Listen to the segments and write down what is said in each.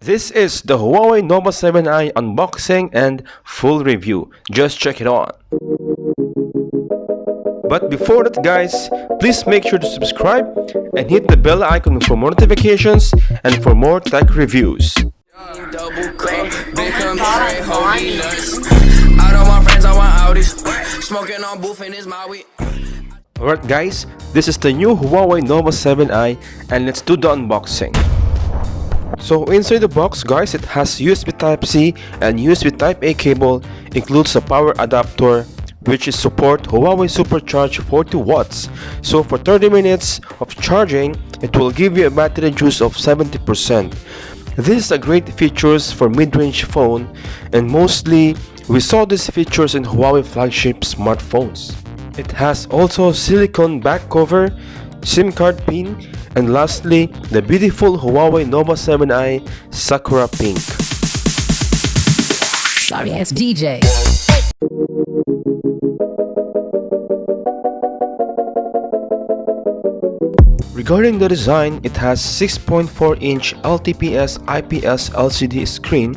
This is the Huawei Nova 7i unboxing and full review. Just check it out. But before that guys, please make sure to subscribe and hit the bell icon for more notifications and for more tech reviews. Alright guys, this is the new Huawei Nova 7i and let's do the unboxing. So inside the box guys, it has USB Type-C and USB Type-A cable, includes a power adapter which is support Huawei supercharge 40 watts. So for 30 minutes of charging, it will give you a battery juice of 70%. This is a great features for mid-range phone, and mostly we saw these features in Huawei flagship smartphones. It has also silicone back cover, SIM card pin, and lastly the beautiful Huawei Nova 7i Sakura Pink. Sorry ass DJ. Regarding the design, it has 6.4-inch LTPS IPS LCD screen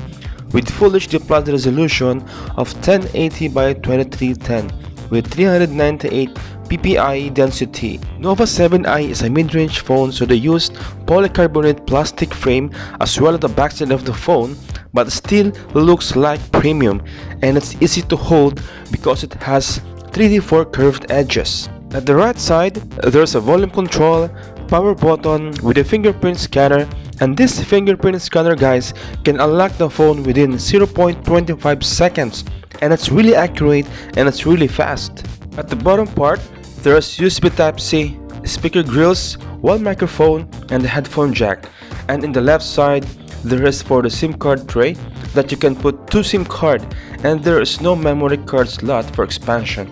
with Full HD Plus resolution of 1080 by 2310 with 398 ppi density. Nova 7i is a mid-range phone, so they used polycarbonate plastic frame as well as the backside of the phone, but still looks like premium, and it's easy to hold because it has 3D4 curved edges. At the right side, there's a volume control, power button with a fingerprint scanner, and this fingerprint scanner guys can unlock the phone within 0.25 seconds, and it's really accurate and it's really fast. At the bottom part, there's USB Type-C, speaker grills, one microphone, and a headphone jack, and in the left side there is for the SIM card tray that you can put 2 SIM card, and there is no memory card slot for expansion,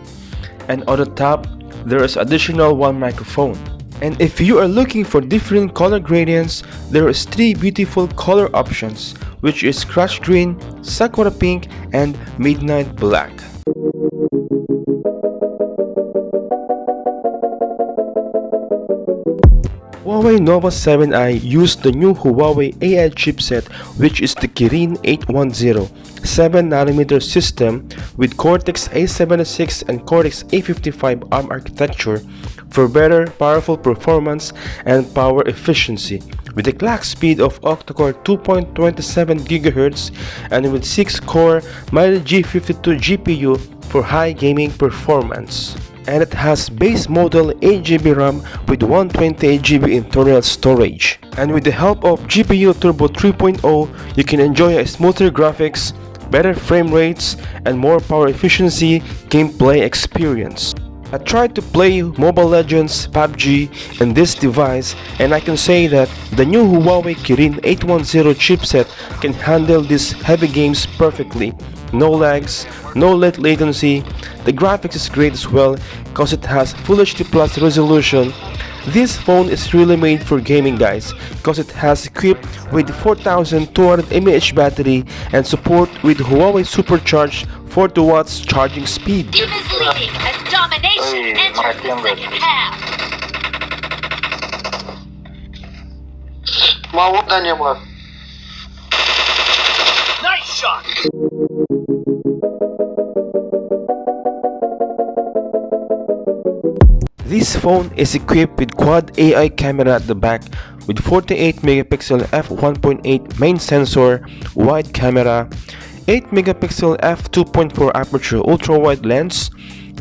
and on the top there is additional one microphone. And if you are looking for different color gradients, there is 3 beautiful color options, which is crush green, sakura pink, and midnight black. Huawei Nova 7i used the new Huawei AI chipset, which is the Kirin 810 7nm system with Cortex A76 and Cortex A55 ARM architecture for better powerful performance and power efficiency, with a clock speed of octa-core 2.27 GHz and with 6-core Mali G52 GPU for high gaming performance. And it has base model 8GB RAM with 128GB internal storage. And with the help of GPU Turbo 3.0, you can enjoy a smoother graphics, better frame rates, and more power efficiency gameplay experience. I tried to play Mobile Legends, PUBG in this device, and I can say that the new Huawei Kirin 810 chipset can handle these heavy games perfectly. No lags, no late latency. The graphics is great as well because it has Full HD Plus resolution. This phone is really made for gaming guys because it has equipped with 4200 mAh battery and support with Huawei supercharge 40 watts charging speed. Team is leading as domination enters the second half. Nice shot! This phone is equipped with quad AI camera at the back with 48 megapixel f1.8 main sensor, wide camera, 8 megapixel f2.4 aperture ultra wide lens,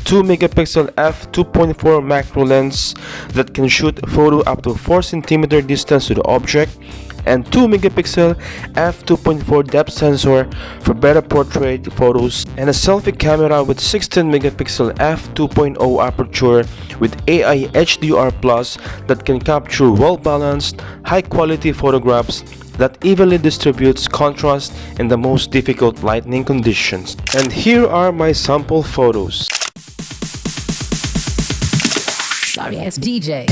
2 megapixel f2.4 macro lens that can shoot a photo up to 4 cm distance to the object, and 2 megapixel f2.4 depth sensor for better portrait photos, and a selfie camera with 16 megapixel f2.0 aperture with AI HDR Plus that can capture well-balanced, high-quality photographs that evenly distributes contrast in the most difficult lighting conditions. And here are my sample photos. Sorry ass DJ.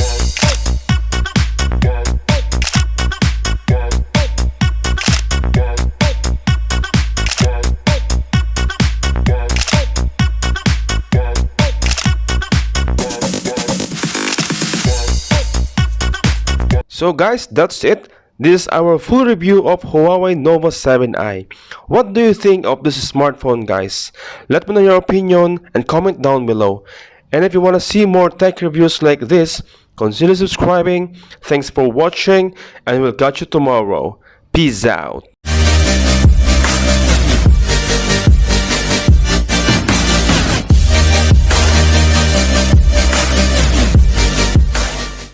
So guys, that's it. This is our full review of Huawei Nova 7i. What do you think of this smartphone, guys? Let me know your opinion and comment down below. And if you want to see more tech reviews like this, consider subscribing. Thanks for watching and we'll catch you tomorrow. Peace out.